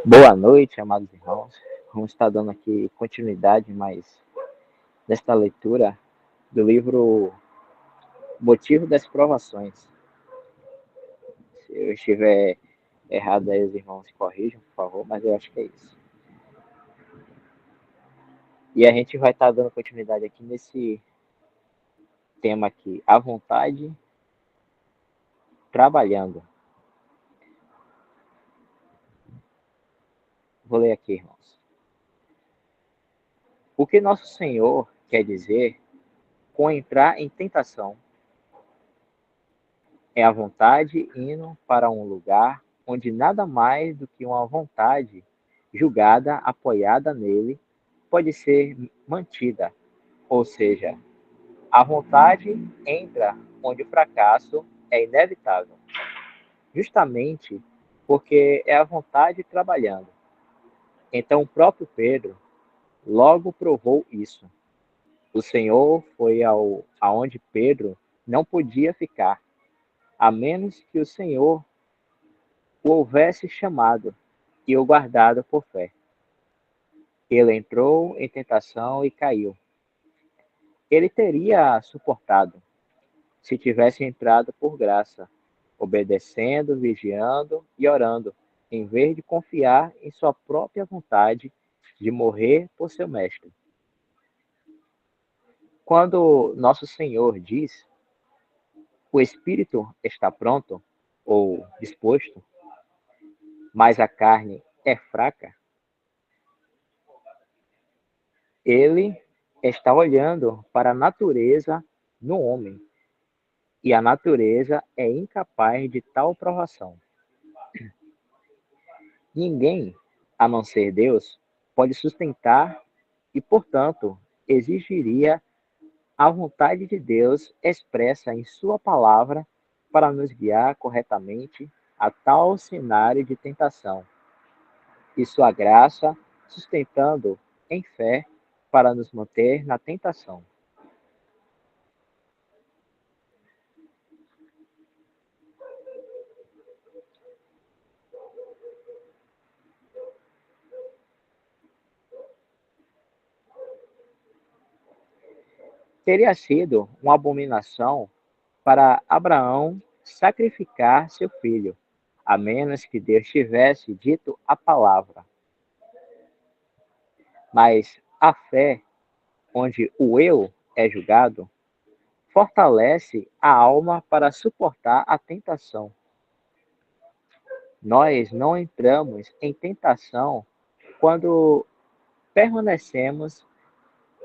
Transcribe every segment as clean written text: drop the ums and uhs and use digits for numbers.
Boa noite, amados irmãos. Vamos estar dando aqui continuidade mais nesta leitura do livro Motivo das Provações. Se eu estiver errado aí, os irmãos corrijam, por favor, mas eu acho que é isso. E a gente vai estar dando continuidade aqui nesse tema aqui, a vontade trabalhando. Vou ler aqui, irmãos. O que nosso Senhor quer dizer com entrar em tentação é a vontade indo para um lugar onde nada mais do que uma vontade julgada, apoiada nele, pode ser mantida. Ou seja, a vontade entra onde o fracasso é inevitável, justamente porque é a vontade trabalhando. Então, o próprio Pedro logo provou isso. O Senhor foi aonde Pedro não podia ficar, a menos que o Senhor o houvesse chamado e o guardado por fé. Ele entrou em tentação e caiu. Ele teria suportado, se tivesse entrado por graça, obedecendo, vigiando e orando, em vez de confiar em sua própria vontade de morrer por seu mestre. Quando nosso Senhor diz, o espírito está pronto ou disposto, mas a carne é fraca, ele está olhando para a natureza no homem, e a natureza é incapaz de tal provação. Ninguém, a não ser Deus, pode sustentar e, portanto, exigiria a vontade de Deus expressa em Sua palavra para nos guiar corretamente a tal cenário de tentação, e Sua graça sustentando em fé para nos manter na tentação. Teria sido uma abominação para Abraão sacrificar seu filho, a menos que Deus tivesse dito a palavra. Mas a fé, onde o eu é julgado, fortalece a alma para suportar a tentação. Nós não entramos em tentação quando permanecemos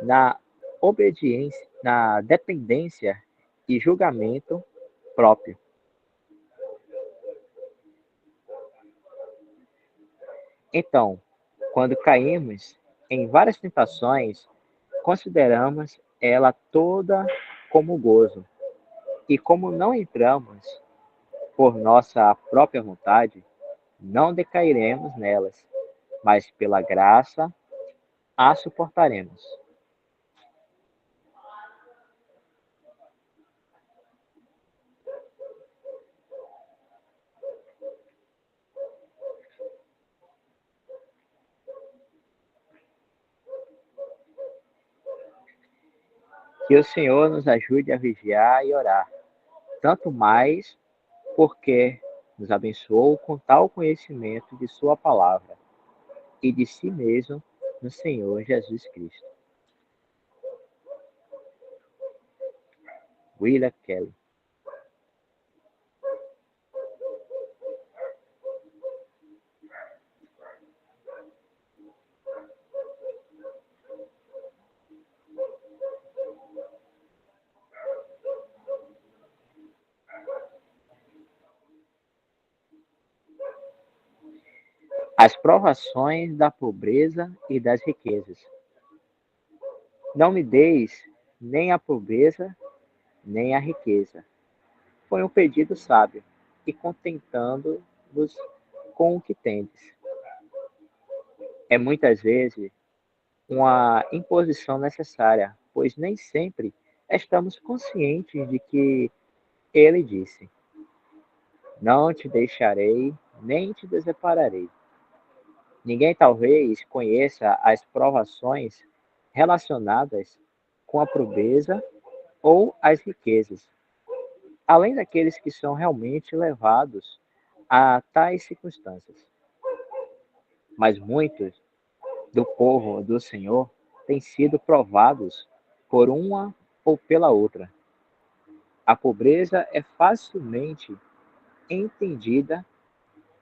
na obediência, na dependência e julgamento próprio. Então, quando caímos em várias tentações, consideramos ela toda como gozo. E como não entramos por nossa própria vontade, não decairemos nelas, mas pela graça a suportaremos. Que o Senhor nos ajude a vigiar e orar, tanto mais porque nos abençoou com tal conhecimento de Sua palavra e de si mesmo no Senhor Jesus Cristo. Willa Kelly. As provações da pobreza e das riquezas. Não me deis nem a pobreza, nem a riqueza. Foi um pedido sábio, e contentando-vos com o que tendes. É muitas vezes uma imposição necessária, pois nem sempre estamos conscientes de que ele disse: Não te deixarei, nem te desampararei. Ninguém talvez conheça as provações relacionadas com a pobreza ou as riquezas, além daqueles que são realmente levados a tais circunstâncias. Mas muitos do povo do Senhor têm sido provados por uma ou pela outra. A pobreza é facilmente entendida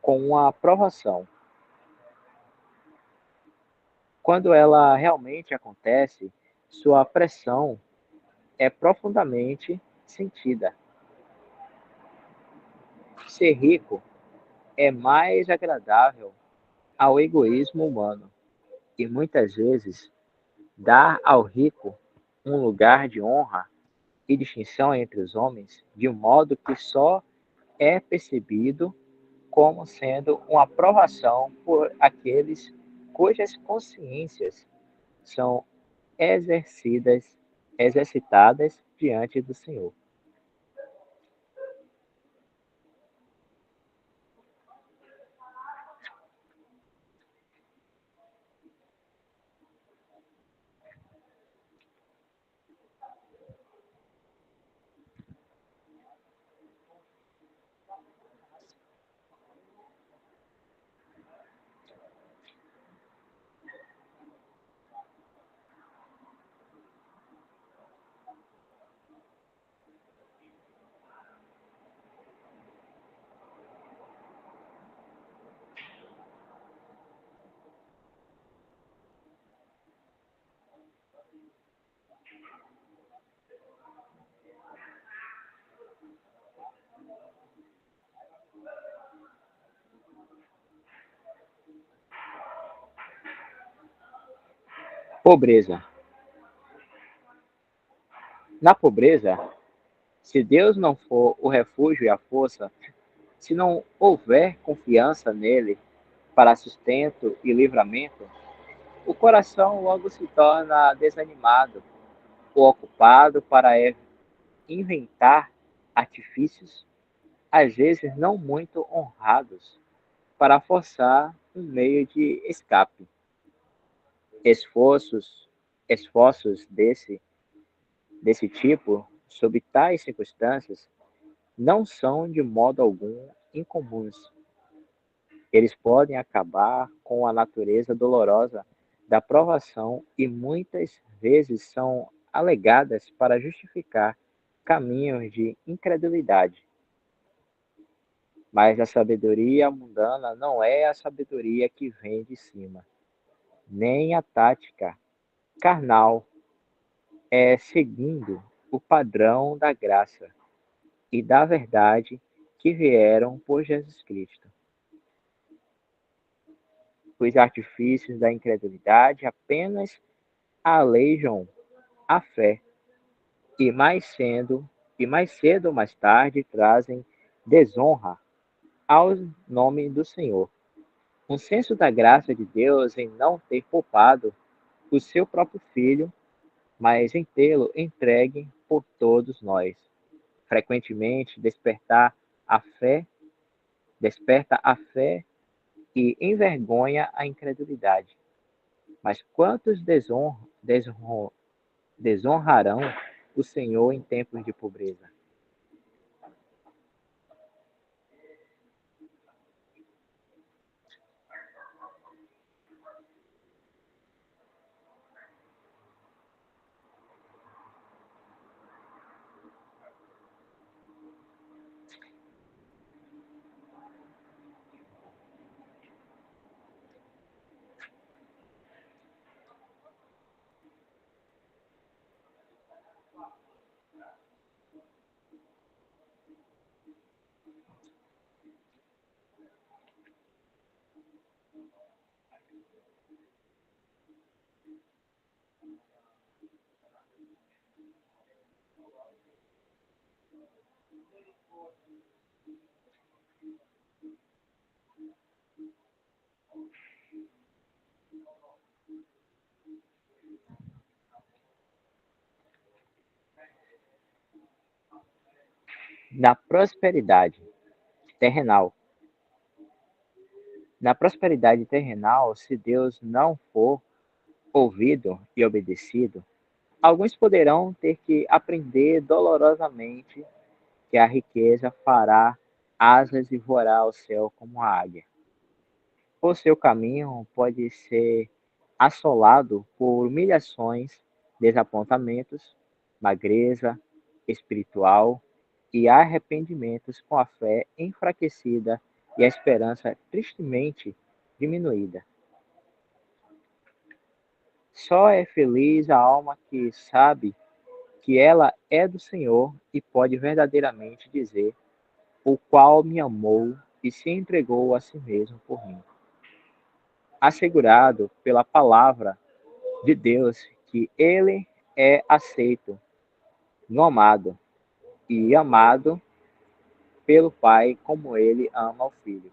com a provação. Quando ela realmente acontece, sua pressão é profundamente sentida. Ser rico é mais agradável ao egoísmo humano e muitas vezes dar ao rico um lugar de honra e distinção entre os homens, de um modo que só é percebido como sendo uma aprovação por aqueles cujas consciências são exercidas, exercitadas diante do Senhor. Pobreza. Na pobreza, se Deus não for o refúgio e a força, se não houver confiança nele para sustento e livramento, o coração logo se torna desanimado ou ocupado para inventar artifícios, às vezes não muito honrados, para forçar um meio de escape. Esforços, esforços desse tipo, sob tais circunstâncias, não são de modo algum incomuns. Eles podem acabar com a natureza dolorosa da provação e muitas vezes são alegadas para justificar caminhos de incredulidade. Mas a sabedoria mundana não é a sabedoria que vem de cima, nem a tática carnal é seguindo o padrão da graça e da verdade que vieram por Jesus Cristo. Os artifícios da incredulidade apenas alejam a fé e mais cedo ou mais tarde trazem desonra ao nome do Senhor. Um senso da graça de Deus em não ter poupado o seu próprio filho, mas em tê-lo entregue por todos nós. Frequentemente desperta a fé e envergonha a incredulidade. Mas quantos desonrarão o Senhor em tempos de pobreza? Na prosperidade terrenal, Na prosperidade terrenal, se Deus não for ouvido e obedecido, alguns poderão ter que aprender dolorosamente que a riqueza fará asas e voará ao céu como a águia. O seu caminho pode ser assolado por humilhações, desapontamentos, magreza espiritual e arrependimentos com a fé enfraquecida e a esperança tristemente diminuída. Só é feliz a alma que sabe que ela é do Senhor e pode verdadeiramente dizer: o qual me amou e se entregou a si mesmo por mim. Assegurado pela palavra de Deus que ele é aceito no amado e amado pelo Pai como ele ama o Filho.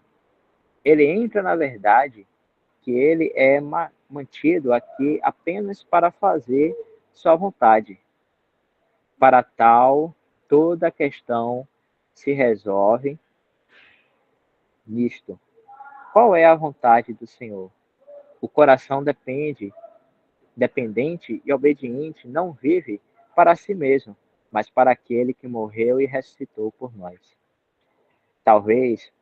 Ele entra na verdade que ele é mantido aqui apenas para fazer sua vontade. Para tal, toda a questão se resolve nisto. Qual é a vontade do Senhor? O coração dependente e obediente não vive para si mesmo, mas para aquele que morreu e ressuscitou por nós. Talvez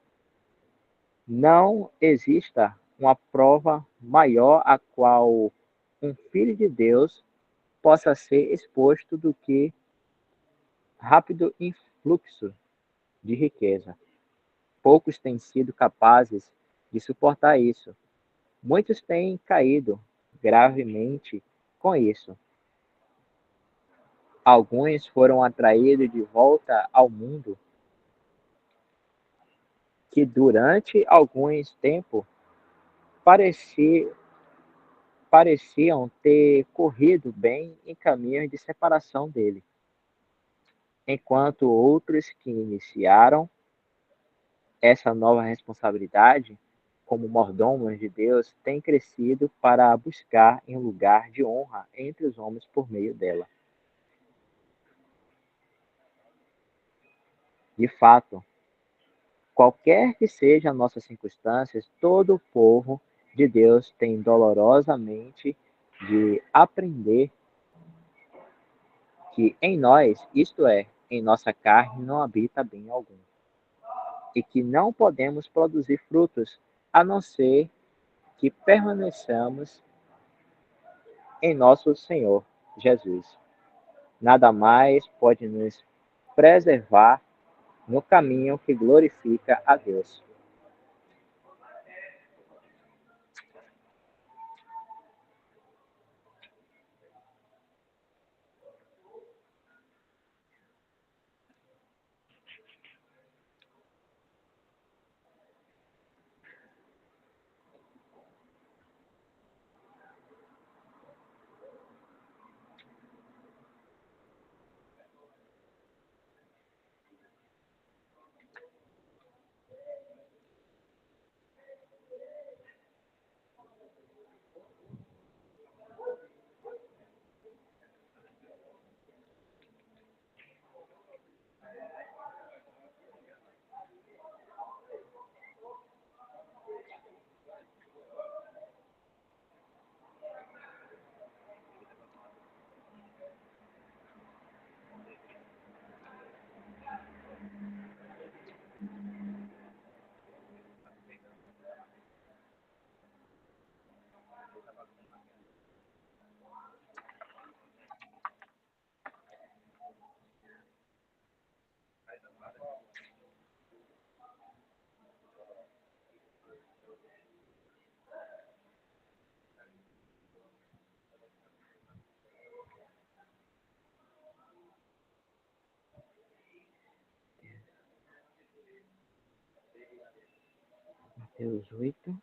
não exista uma prova maior a qual um filho de Deus possa ser exposto do que rápido influxo de riqueza. Poucos têm sido capazes de suportar isso. Muitos têm caído gravemente com isso. Alguns foram atraídos de volta ao mundo que durante alguns tempo pareci- pareciam ter corrido bem em caminhos de separação dele, enquanto outros que iniciaram essa nova responsabilidade como mordomos de Deus têm crescido para buscar em lugar de honra entre os homens por meio dela. De fato, qualquer que sejam nossas circunstâncias, todo o povo de Deus tem dolorosamente de aprender que em nós, isto é, em nossa carne, não habita bem algum, e que não podemos produzir frutos a não ser que permaneçamos em nosso Senhor Jesus. Nada mais pode nos preservar no caminho que glorifica a Deus. Mateus 8.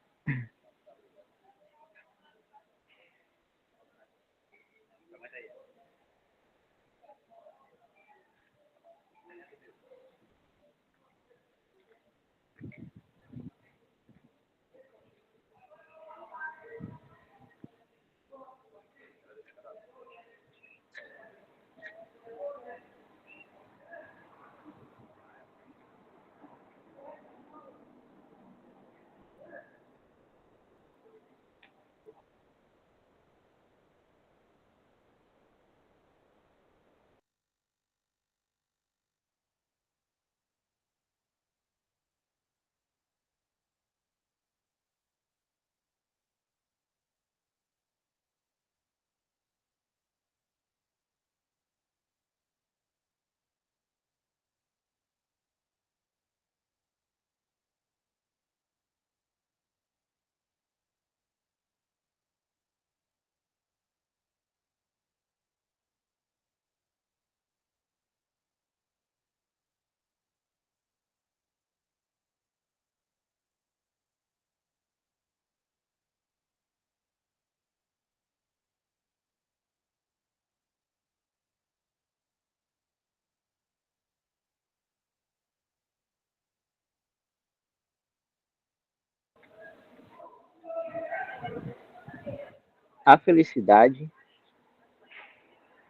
A felicidade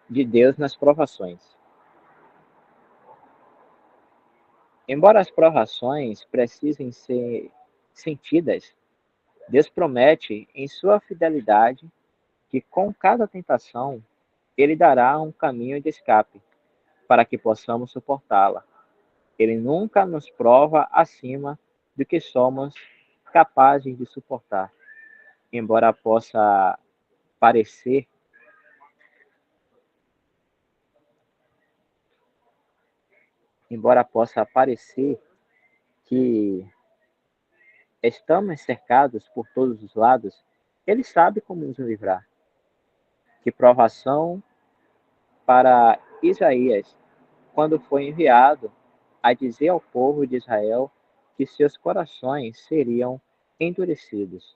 de Deus nas provações. Embora as provações precisem ser sentidas, Deus promete em sua fidelidade que com cada tentação ele dará um caminho de escape para que possamos suportá-la. Ele nunca nos prova acima do que somos capazes de suportar. Embora possa parecer, embora possa parecer que estamos cercados por todos os lados, ele sabe como nos livrar. Que provação para Isaías, quando foi enviado a dizer ao povo de Israel que seus corações seriam endurecidos,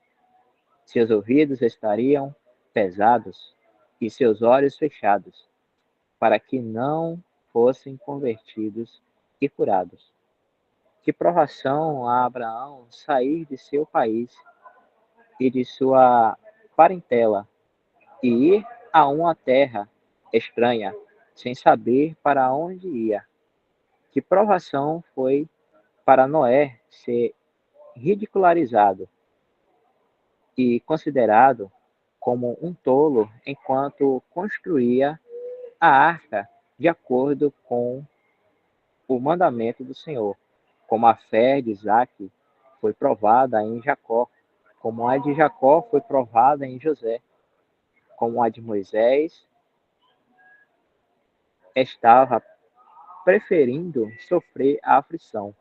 seus ouvidos estariam pesados e seus olhos fechados, para que não fossem convertidos e curados. Que provação a Abraão sair de seu país e de sua parentela e ir a uma terra estranha, sem saber para onde ia. Que provação foi para Noé ser ridicularizado e considerado como um tolo enquanto construía a arca de acordo com o mandamento do Senhor, como a fé de Isaac foi provada em Jacó, como a de Jacó foi provada em José, como a de Moisés estava preferindo sofrer a aflição,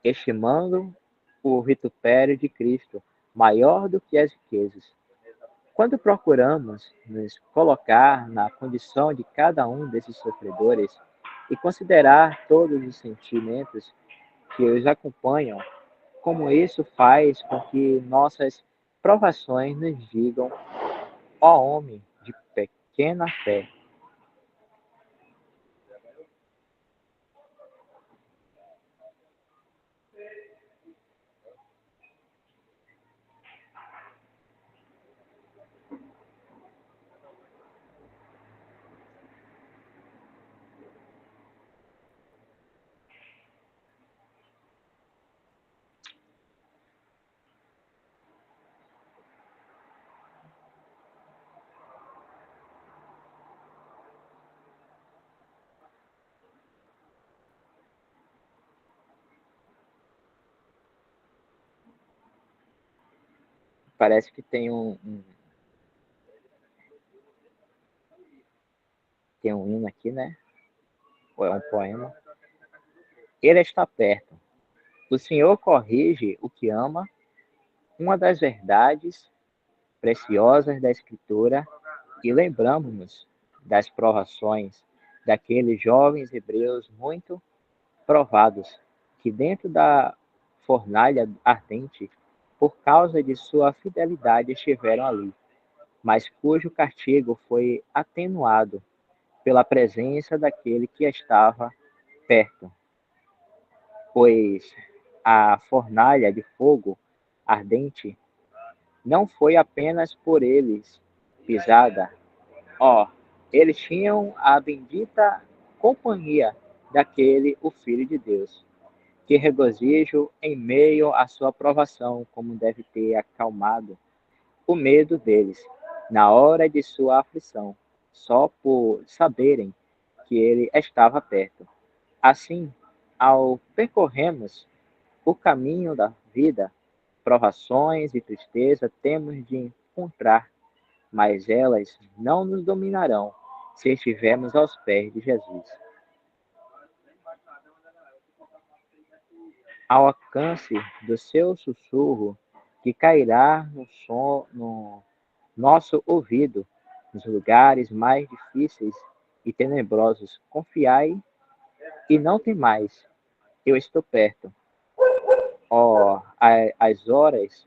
estimando o vitupério de Cristo maior do que as riquezas. Quando procuramos nos colocar na condição de cada um desses sofredores e considerar todos os sentimentos que os acompanham, como isso faz com que nossas provações nos digam: ó homem de pequena fé. Parece que tem um hino aqui, né? Ou é um poema. Ele está perto. O Senhor corrige o que ama. Uma das verdades preciosas da Escritura, e lembramos-nos das provações daqueles jovens hebreus muito provados, que dentro da fornalha ardente, por causa de sua fidelidade, estiveram ali, mas cujo castigo foi atenuado pela presença daquele que estava perto, pois a fornalha de fogo ardente não foi apenas por eles pisada. Ó, eles tinham a bendita companhia daquele, o Filho de Deus. Que regozijo em meio à sua provação, como deve ter acalmado o medo deles na hora de sua aflição, só por saberem que ele estava perto. Assim, ao percorrermos o caminho da vida, provações e tristeza temos de encontrar, mas elas não nos dominarão se estivermos aos pés de Jesus. Ao alcance do seu sussurro, que cairá no som no nosso ouvido, nos lugares mais difíceis e tenebrosos, confiai e não temais, eu estou perto. Ó, as horas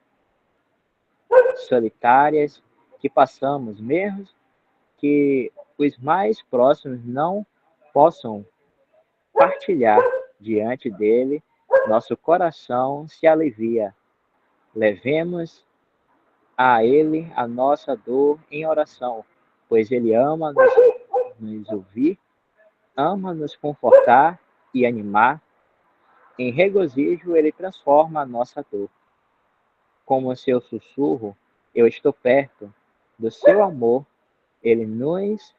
solitárias que passamos, mesmo que os mais próximos não possam partilhar diante dele, nosso coração se alivia Levemos a Ele a nossa dor em oração, pois Ele ama nos ouvir, ama nos confortar e animar. Em regozijo, Ele transforma a nossa dor. Como seu sussurro, eu estou perto do seu amor, Ele nos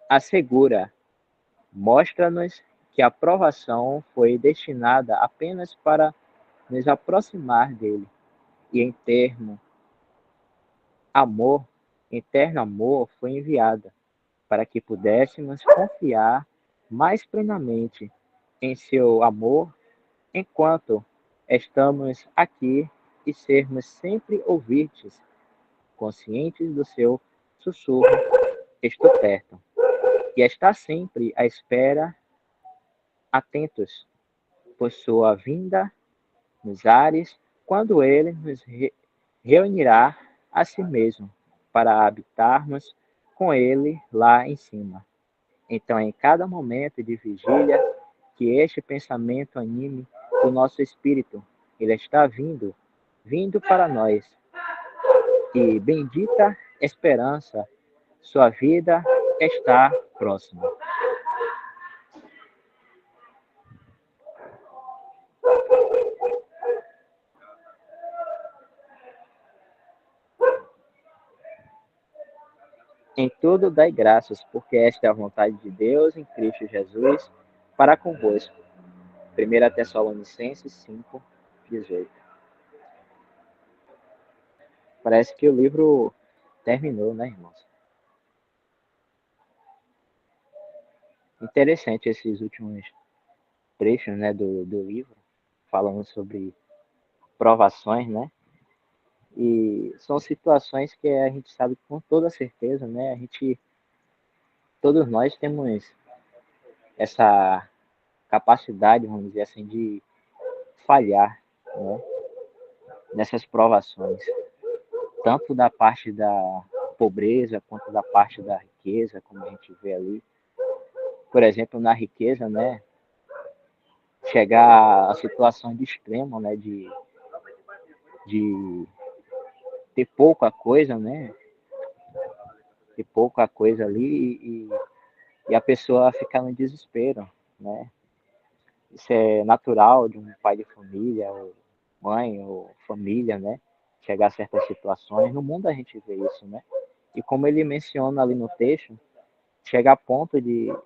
assegura, mostra-nos que a provação foi destinada apenas para nos aproximar dele. E amor, eterno amor foi enviada para que pudéssemos confiar mais plenamente em seu amor enquanto estamos aqui e sermos sempre ouvintes, conscientes do seu sussurro, estou perto, e está sempre à espera, atentos por sua vinda nos ares, quando ele nos reunirá a si mesmo, para habitarmos com ele lá em cima. Então, em cada momento de vigília, que este pensamento anime o nosso espírito. Ele está vindo para nós. E bendita esperança, sua vida está próxima. Em tudo dai graças, porque esta é a vontade de Deus em Cristo Jesus para convosco. 1 Tessalonicenses 5:18. Parece que o livro terminou, né, irmãos? Interessante esses últimos trechos, né, do livro, falando sobre provações, né? E são situações que a gente sabe com toda certeza, né? Todos nós temos essa capacidade, vamos dizer assim, de falhar, né, nessas provações, tanto da parte da pobreza quanto da parte da riqueza, como a gente vê ali. Por exemplo, na riqueza, né, chegar a situação de extremo, né, de ter pouca coisa, né, ter pouca coisa ali e a pessoa ficar no desespero, né. Isso é natural de um pai de família, ou mãe, ou família, né? Chegar a certas situações. No mundo a gente vê isso, né? E como ele menciona ali no texto, chega a ponto de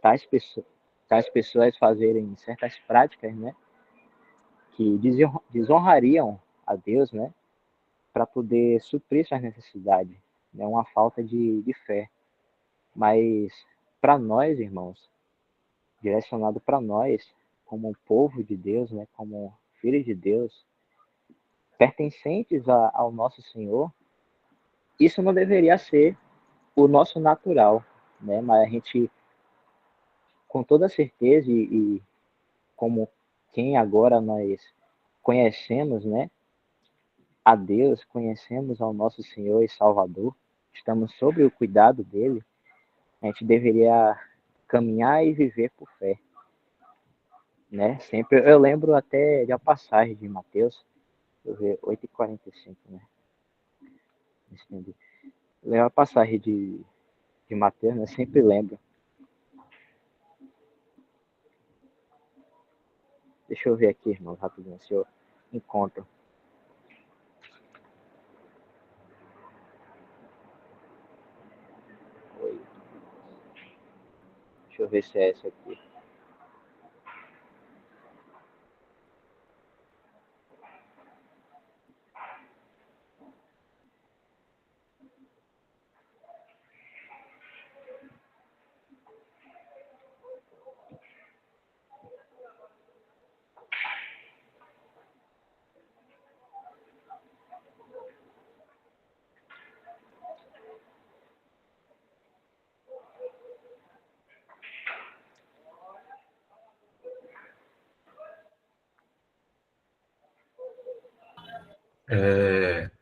tais pessoas, tais pessoas fazerem certas práticas, né? Que desonrariam a Deus, né? Para poder suprir suas necessidades. É uma falta de fé. Mas para nós, irmãos, direcionado para nós, como um povo de Deus, né? Como filhos de Deus, pertencentes ao nosso Senhor, isso não deveria ser o nosso natural, né? Mas a gente, com toda certeza, e como quem agora nós conhecemos, né? A Deus, conhecemos ao nosso Senhor e Salvador, estamos sob o cuidado dele, a gente deveria caminhar e viver por fé, né? Sempre, eu lembro até da passagem de Mateus, deixa eu ver, 8:45, né? Lembro a passagem de Mateus, né? Sempre lembro. Deixa eu ver aqui, irmão, rapidinho, se eu encontro. Oi. Deixa eu ver se é essa aqui.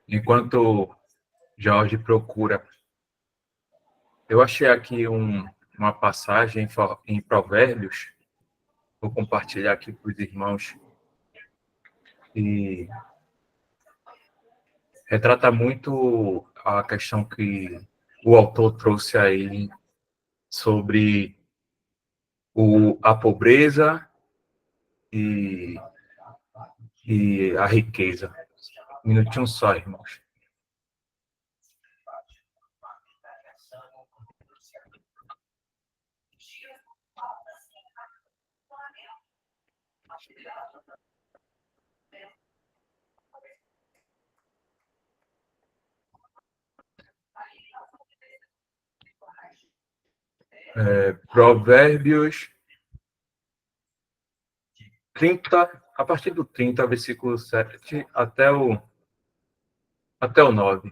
Enquanto Jorge procura, eu achei aqui uma passagem em Provérbios, vou compartilhar aqui para os irmãos, e retrata muito a questão que o autor trouxe aí sobre a pobreza e, e a riqueza. Um minutinho só, irmãos. Provérbios 30, a partir do 30, versículo 7 até o 9.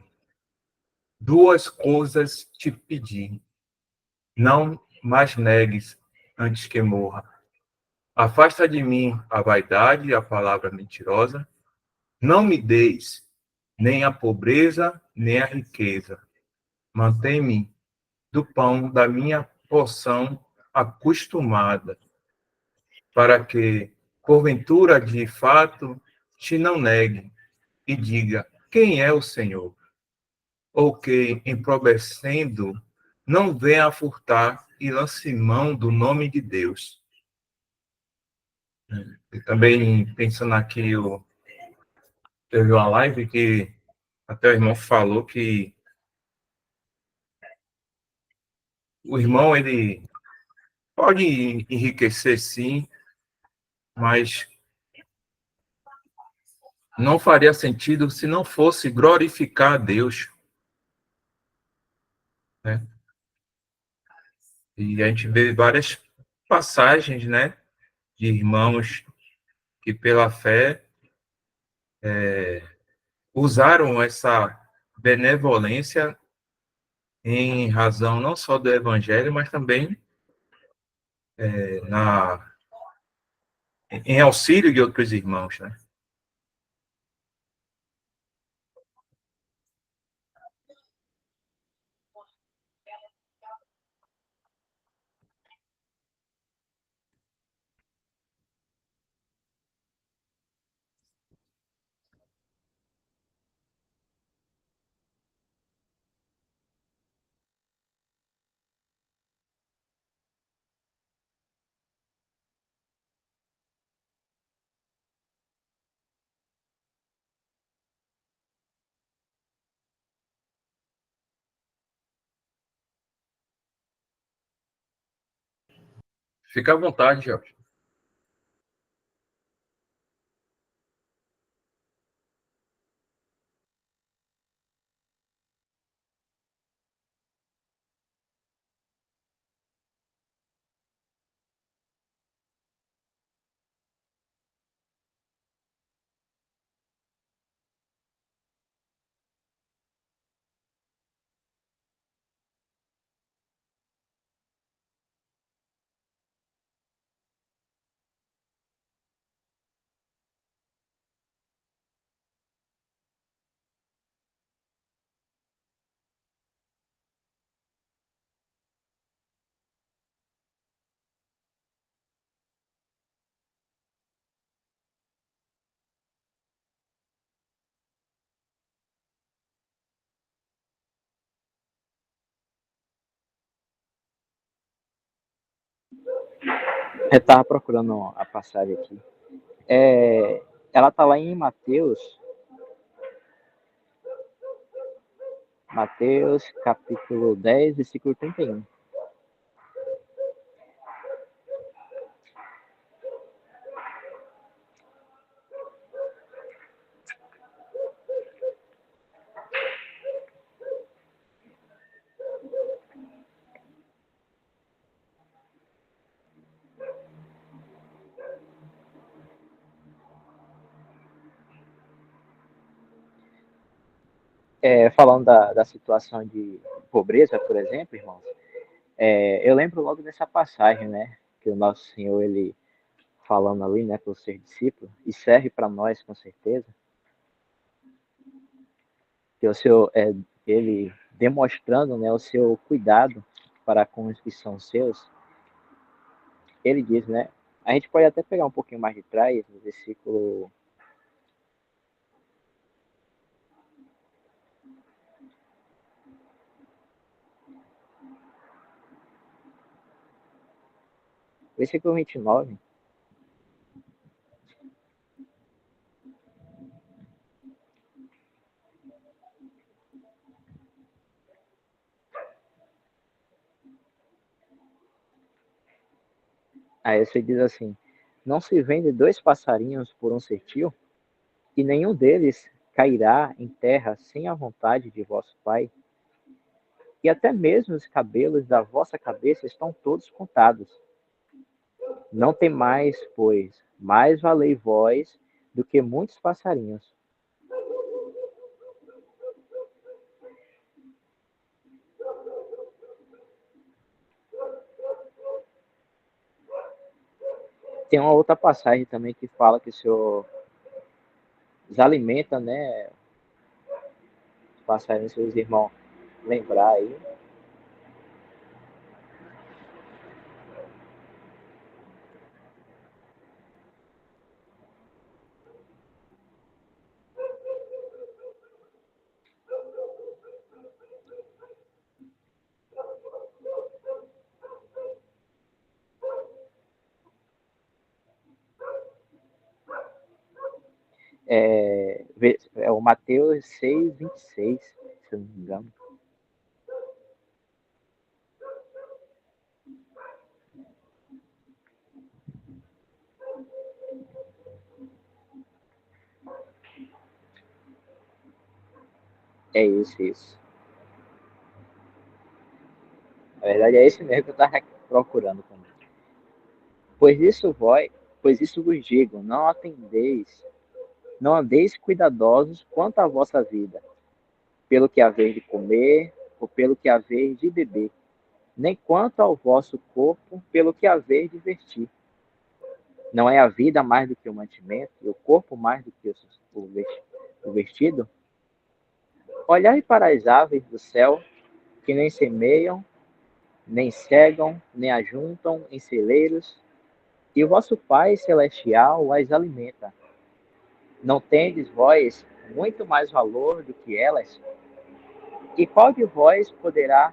Duas coisas te pedi, não mais negues antes que morra. Afasta de mim a vaidade e a palavra mentirosa. Não me deis nem a pobreza, nem a riqueza. Mantém-me do pão da minha porção acostumada, para que, porventura, de fato, te não negue e diga: quem é o Senhor? Ou que, empobrecendo, não venha a furtar e lance mão do nome de Deus. E também, pensando aqui, teve uma live que até o irmão falou que o irmão, ele pode enriquecer, sim, mas não faria sentido se não fosse glorificar a Deus, né? E a gente vê várias passagens, né, de irmãos que pela fé usaram essa benevolência em razão não só do evangelho, mas também na em auxílio de outros irmãos, né? Fica à vontade, Jorge. Eu estava procurando a passagem aqui. Ela está lá em Mateus capítulo 10, versículo 31. Falando da situação de pobreza, por exemplo, irmãos, eu lembro logo dessa passagem, né? Que o nosso Senhor, ele falando ali, né, para os seus discípulos, e serve para nós com certeza, que o Senhor, ele demonstrando, né, o seu cuidado para com os que são seus, ele diz, né, a gente pode até pegar um pouquinho mais de trás, no versículo Versículo 29. Aí você diz assim: não se vende 2 passarinhos por um certil, e nenhum deles cairá em terra sem a vontade de vosso Pai? E até mesmo os cabelos da vossa cabeça estão todos contados. Não temais, pois, mais valei vós do que muitos passarinhos. Tem uma outra passagem também que fala que o Senhor os alimenta, né? Os passarinhos, seus irmãos lembrar aí. É o Mateus 6:26, se eu não me engano. É isso. Na verdade, é esse mesmo que eu estava procurando também. Pois isso vos digo, não andeis cuidadosos quanto à vossa vida, pelo que haver de comer, ou pelo que haver de beber, nem quanto ao vosso corpo, pelo que haver de vestir. Não é a vida mais do que o mantimento, e o corpo mais do que o vestido? Olhai para as aves do céu, que nem semeiam, nem cegam, nem ajuntam em celeiros, e o vosso Pai Celestial as alimenta. Não tendes vós muito mais valor do que elas? E qual de vós poderá,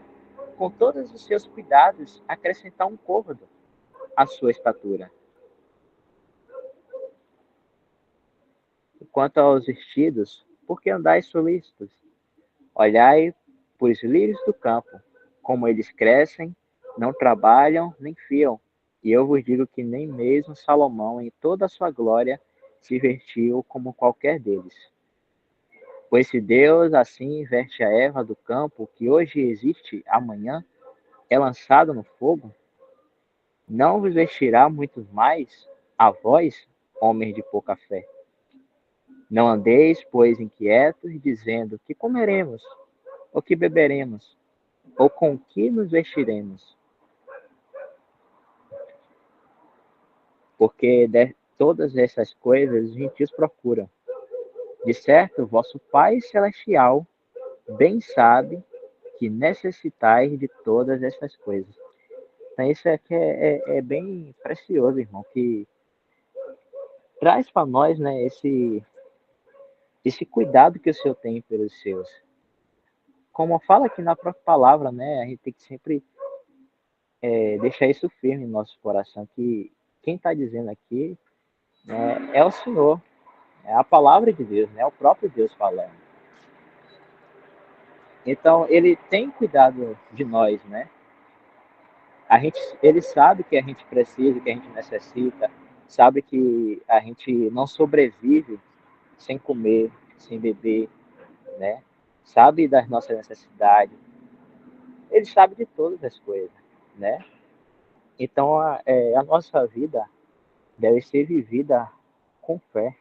com todos os seus cuidados, acrescentar um côvado à sua estatura? Quanto aos vestidos, por que andais solícitos? Olhai para os lírios do campo, como eles crescem, não trabalham nem fiam. E eu vos digo que nem mesmo Salomão, em toda a sua glória, se vestiu como qualquer deles. Pois se Deus assim veste a erva do campo, que hoje existe, amanhã é lançado no fogo, não vos vestirá muito mais a vós, homens de pouca fé. Não andeis, pois, inquietos, dizendo: que comeremos, ou que beberemos, ou com que nos vestiremos? Porque de todas essas coisas os gentios procuram. De certo, vosso Pai Celestial bem sabe que necessitais de todas essas coisas. Então, isso aqui é bem precioso, irmão, que traz para nós, né, esse cuidado que o Senhor tem pelos seus. Como fala aqui na própria palavra, né, a gente tem que sempre deixar isso firme em nosso coração, que quem está dizendo aqui, né, é o Senhor, é a palavra de Deus, né, é o próprio Deus falando. Então, ele tem cuidado de nós, né? Ele sabe que a gente precisa, que a gente necessita, sabe que a gente não sobrevive sem comer, sem beber, né? Sabe das nossas necessidades. Ele sabe de todas as coisas, né? Então, a nossa vida deve ser vivida com fé,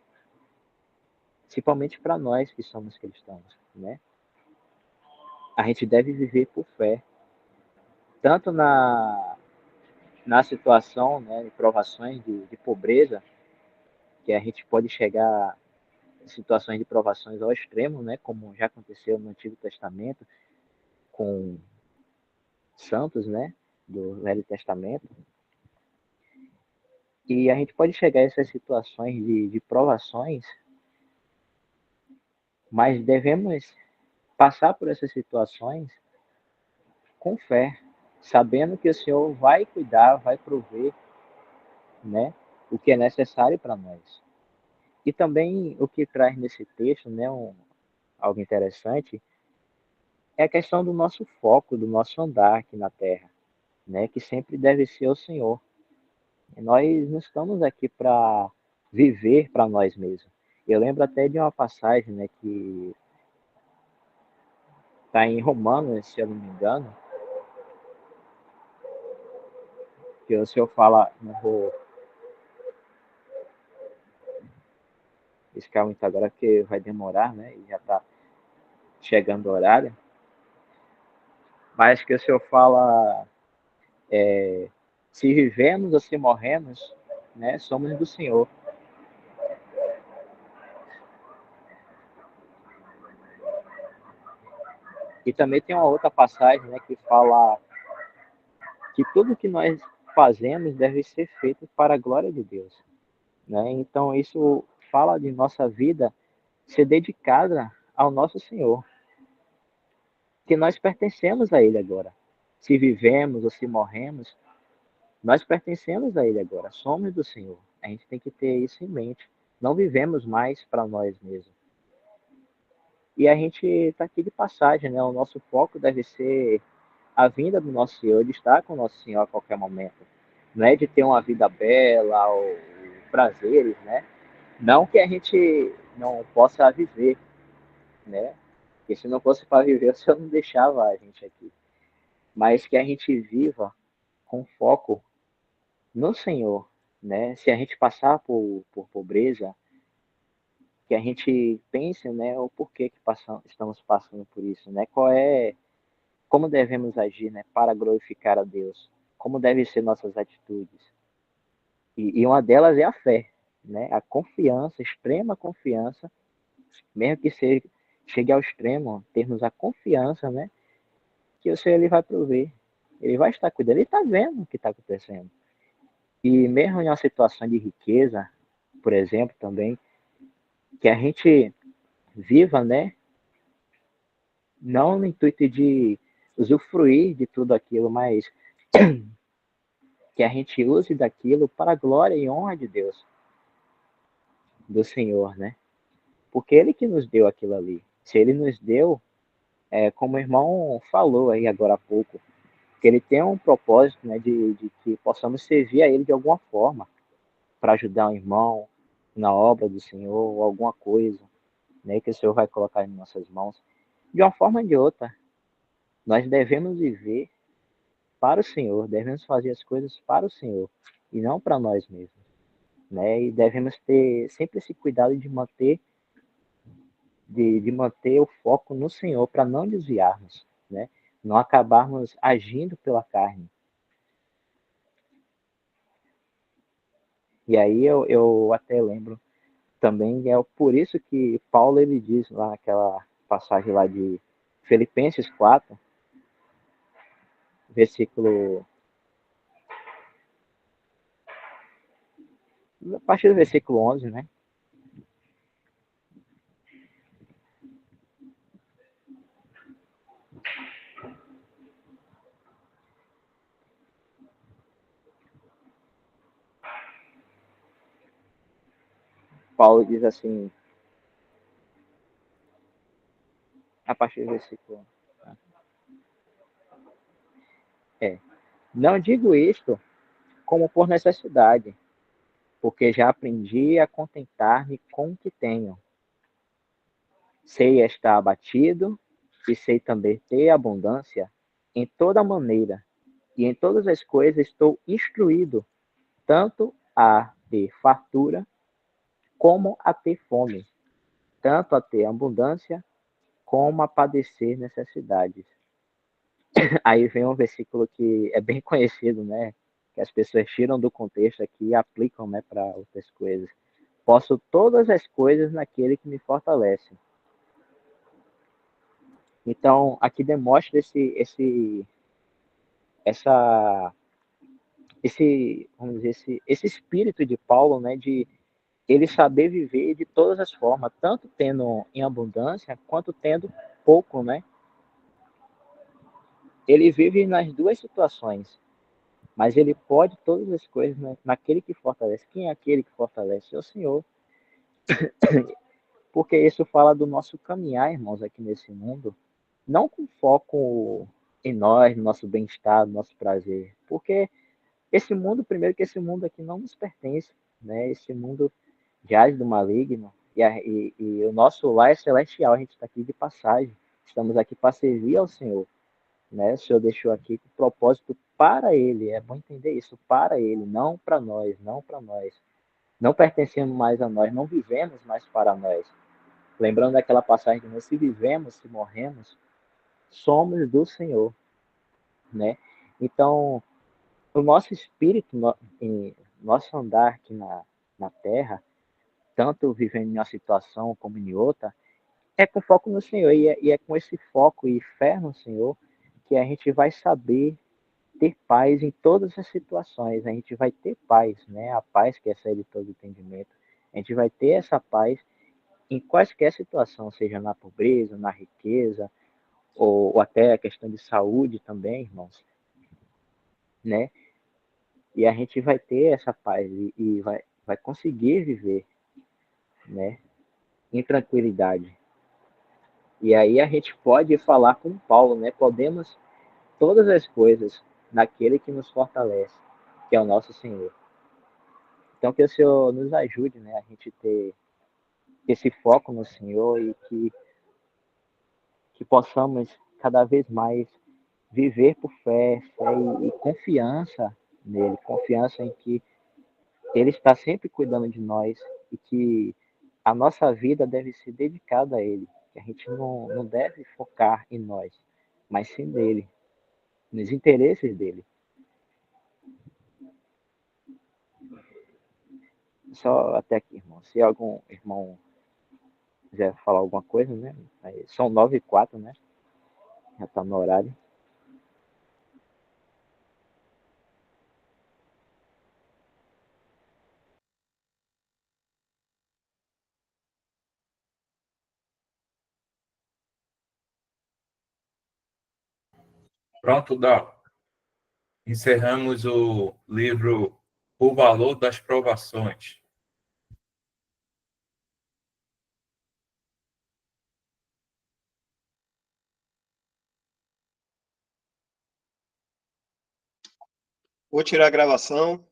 principalmente para nós que somos cristãos, né? A gente deve viver por fé, tanto na situação, né, de provações de pobreza, que a gente pode chegar em situações de provações ao extremo, né, como já aconteceu no Antigo Testamento com santos, né, do Velho Testamento. E a gente pode chegar a essas situações de provações, mas devemos passar por essas situações com fé, sabendo que o Senhor vai cuidar, vai prover, né, o que é necessário para nós. E também o que traz nesse texto, né, algo interessante, é a questão do nosso foco, do nosso andar aqui na Terra, né, que sempre deve ser o Senhor. E nós não estamos aqui para viver para nós mesmos. Eu lembro até de uma passagem, né, que está em Romanos, se eu não me engano, que o Senhor fala, não vou riscar muito agora, porque vai demorar, né, e já está chegando o horário, mas que o Senhor fala, se vivemos ou se morremos, né, somos do Senhor. E também tem uma outra passagem, né, que fala que tudo que nós fazemos deve ser feito para a glória de Deus, né? Então isso fala de nossa vida ser dedicada ao nosso Senhor, que nós pertencemos a Ele agora. Se vivemos ou se morremos, nós pertencemos a Ele agora, somos do Senhor. A gente tem que ter isso em mente. Não vivemos mais para nós mesmos. E a gente está aqui de passagem, né? O nosso foco deve ser a vinda do nosso Senhor, de estar com o nosso Senhor a qualquer momento. Não é de ter uma vida bela ou prazeres, né? Não que a gente não possa viver, né? Porque se não fosse para viver, o Senhor não deixava a gente aqui. Mas que a gente viva com foco no Senhor, né? Se a gente passar por pobreza, que a gente pense, né, o porquê que estamos passando por isso, né? Como devemos agir, né, para glorificar a Deus? Como devem ser nossas atitudes? E uma delas é a fé, né? A confiança, extrema confiança, mesmo que chegue ao extremo, termos a confiança, né, que o Senhor ele vai prover, ele vai estar cuidando, ele está vendo o que está acontecendo. E mesmo em uma situação de riqueza, por exemplo, também, que a gente viva, né, não no intuito de usufruir de tudo aquilo, mas que a gente use daquilo para a glória e honra de Deus, do Senhor, né? Porque Ele que nos deu aquilo ali. Se Ele nos deu, como o irmão falou aí agora há pouco, que Ele tem um propósito, né, de que possamos servir a Ele de alguma forma, para ajudar um irmão na obra do Senhor, ou alguma coisa, né, que o Senhor vai colocar em nossas mãos. De uma forma ou de outra, nós devemos viver para o Senhor, devemos fazer as coisas para o Senhor e não para nós mesmos, né? E devemos ter sempre esse cuidado de manter o foco no Senhor para não desviarmos, né? Não acabarmos agindo pela carne. E aí eu até lembro também, é por isso que Paulo ele diz lá naquela passagem lá de Filipenses 4, versículo, a partir do versículo 11, né? Paulo diz assim, a partir do versículo 11, tá? É, não digo isto como por necessidade, porque já aprendi a contentar-me com o que tenho. Sei estar abatido e sei também ter abundância em toda maneira, e em todas as coisas estou instruído, tanto a ter fartura como a ter fome, tanto a ter abundância como a padecer necessidades. Aí vem um versículo que é bem conhecido, né? Que as pessoas tiram do contexto aqui e aplicam, né, para outras coisas. Posso todas as coisas naquele que me fortalece. Então, aqui demonstra essa, vamos dizer, esse espírito de Paulo, né, de ele saber viver de todas as formas, tanto tendo em abundância quanto tendo pouco, né? Ele vive nas duas situações. mas ele pode todas as coisas, né, naquele que fortalece. Quem é aquele que fortalece? É o Senhor. Porque isso fala do nosso caminhar, irmãos, aqui nesse mundo, não com foco em nós, no nosso bem-estar, no nosso prazer. Porque esse mundo, primeiro que esse mundo aqui não nos pertence, né? Esse mundo jaz do maligno, e o nosso lar é celestial, a gente está aqui de passagem, estamos aqui para servir ao Senhor, né? O Senhor deixou aqui com propósito para Ele, é bom entender isso, para Ele, não para nós, não para nós. Não pertencemos mais a nós, não vivemos mais para nós. Lembrando daquela passagem que nós, se vivemos, se morremos, somos do Senhor, né? Então, o nosso espírito, em nosso andar aqui na Terra, tanto vivendo em uma situação como em outra, é com foco no Senhor, e é com esse foco e fé no Senhor que a gente vai saber ter paz em todas as situações, a gente vai ter paz, né? A paz que excede todo entendimento, a gente vai ter essa paz em quaisquer situação, seja na pobreza, na riqueza, ou até a questão de saúde também, irmãos, né? E a gente vai ter essa paz e vai conseguir viver, né? Em tranquilidade. E aí a gente pode falar com Paulo, né? Podemos todas as coisas naquele que nos fortalece, que é o nosso Senhor. Então que o Senhor nos ajude, né? A gente ter esse foco no Senhor e que possamos cada vez mais viver por fé e confiança nele, confiança em que ele está sempre cuidando de nós e que a nossa vida deve ser dedicada a ele, que a gente não deve focar em nós, mas sim nele, nos interesses dele. Só até aqui, irmão. Se algum irmão quiser falar alguma coisa, né? Aí, são 9h04, né? Já está no horário. Pronto, Dal. Encerramos o livro O Valor das Provações. Vou tirar a gravação.